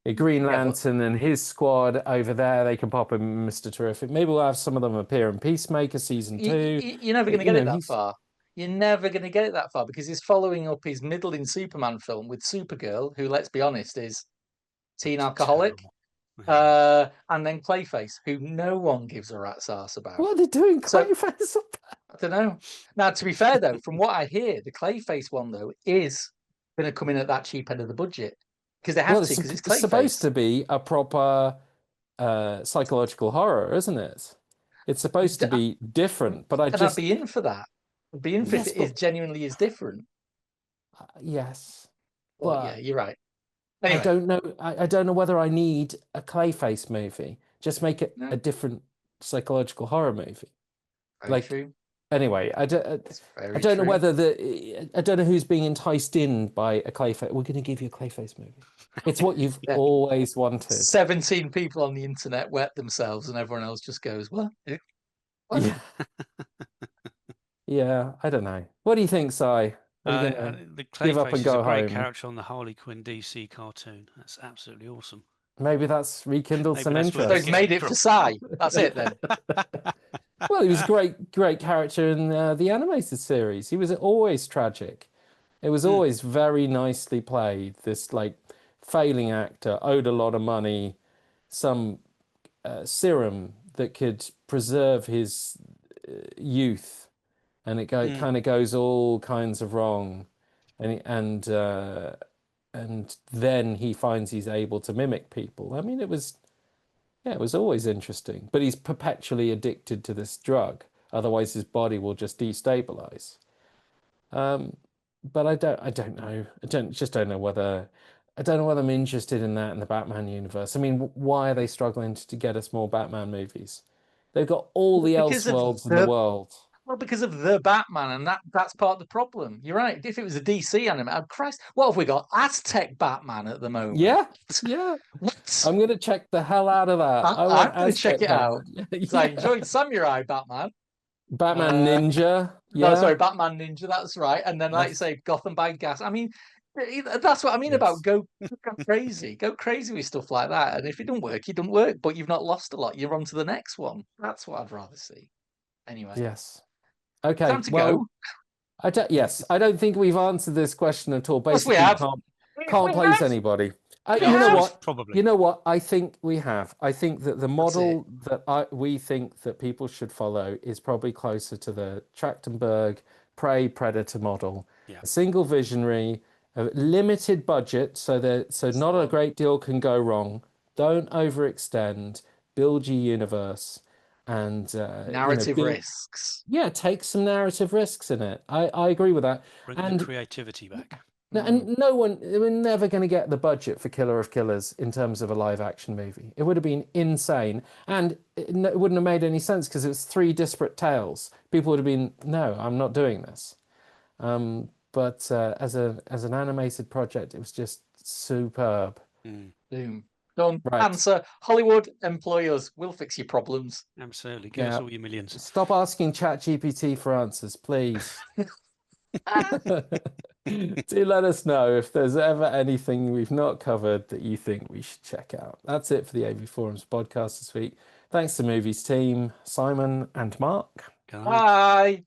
a Green Lantern and his squad over there. They can pop in Mr. Terrific. Maybe we'll have some of them appear in Peacemaker season 2. You're never going to get it that far. You're never going to get it that far because he's following up his middling Superman film with Supergirl, who, let's be honest, is teen alcoholic. And then Clayface, who no one gives a rat's ass about. What are they doing, Clayface? I don't know. Now, to be fair, though, from what I hear, the Clayface one, though, is going to come in at that cheap end of the budget. Because they have to, because it's Clayface. It's supposed to be a proper psychological horror, isn't it? It's supposed to be different, but I'd be in for that. I'd be in for it if it genuinely is different. Yes. Well, yeah, you're right. Anyway. I don't know whether I need a Clayface movie. Just make it a different psychological horror movie. Very true. Anyway, I don't know whether I don't know who's being enticed in by a Clayface. We're going to give you a Clayface movie. It's what you've always wanted. 17 people on the internet wet themselves, and everyone else just goes, "What?" Yeah. Yeah, I don't know. What do you think, Si? The Clayface is a great character on the Harley Quinn DC cartoon. That's absolutely awesome. Maybe that's rekindled some interest. So he's made it for Si. That's it then. Well, he was a great character in the animated series. He was always tragic. It was always very nicely played. This failing actor owed a lot of money, some serum that could preserve his youth, and it kind of goes all kinds of wrong, and then he finds he's able to mimic people. I mean, it was always interesting, but he's perpetually addicted to this drug. Otherwise, his body will just destabilize. But I don't know. I don't know whether I'm interested in that in the Batman universe. I mean, why are they struggling to get us more Batman movies? They've got all the Elseworlds in the world. Well, because of the Batman, and that's part of the problem. You're right. If it was a DC anime, oh Christ, what have we got? Aztec Batman at the moment. Yeah. I'm going to check the hell out of that. I'm going to check it out. I enjoyed Samurai Batman. Batman Ninja. Yeah. No, sorry, Batman Ninja. That's right. And then, like you say, Gotham by Gas. I mean, that's what I mean about go crazy. Go crazy with stuff like that. And if it doesn't work, it doesn't work. But you've not lost a lot. You're on to the next one. That's what I'd rather see. Anyway. Yes. Okay. Time to go. I don't think we've answered this question at all. Basically, can't place anybody. You know what? Probably. You know what? I think we have. I think that the model that we think that people should follow is probably closer to the Trachtenberg Prey Predator model. Yeah. A single visionary, a limited budget, so not a great deal can go wrong. Don't overextend. Build your universe. And narrative risks. Yeah, take some narrative risks in it. I agree with that. Bring the creativity back. And we're never going to get the budget for Killer of Killers in terms of a live action movie. It would have been insane, and it wouldn't have made any sense because it was 3 disparate tales. People would have been, no, I'm not doing this. But as an animated project, it was just superb. Boom. Done. Right. Answer. Hollywood, employ us. We'll fix your problems. Absolutely. Give us all your millions. Stop asking ChatGPT for answers, please. Do let us know if there's ever anything we've not covered that you think we should check out. That's it for the AV Forums podcast this week. Thanks to Movies team, Simon and Mark. Bye.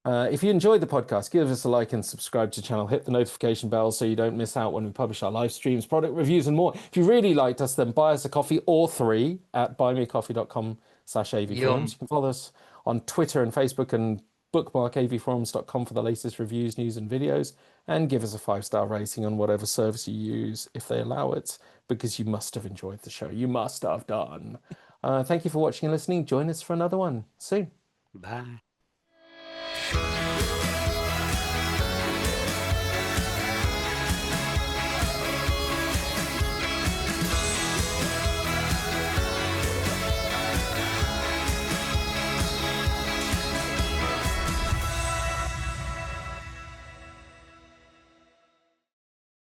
If you enjoyed the podcast, give us a like and subscribe to the channel. Hit the notification bell so you don't miss out when we publish our live streams, product reviews, and more. If you really liked us, then buy us a coffee or 3 at buymeacoffee.com/AVForums. You can follow us on Twitter and Facebook and bookmark avforums.com for the latest reviews, news, and videos. And give us a 5-star rating on whatever service you use, if they allow it, because you must have enjoyed the show. You must have done. Thank you for watching and listening. Join us for another one soon. Bye.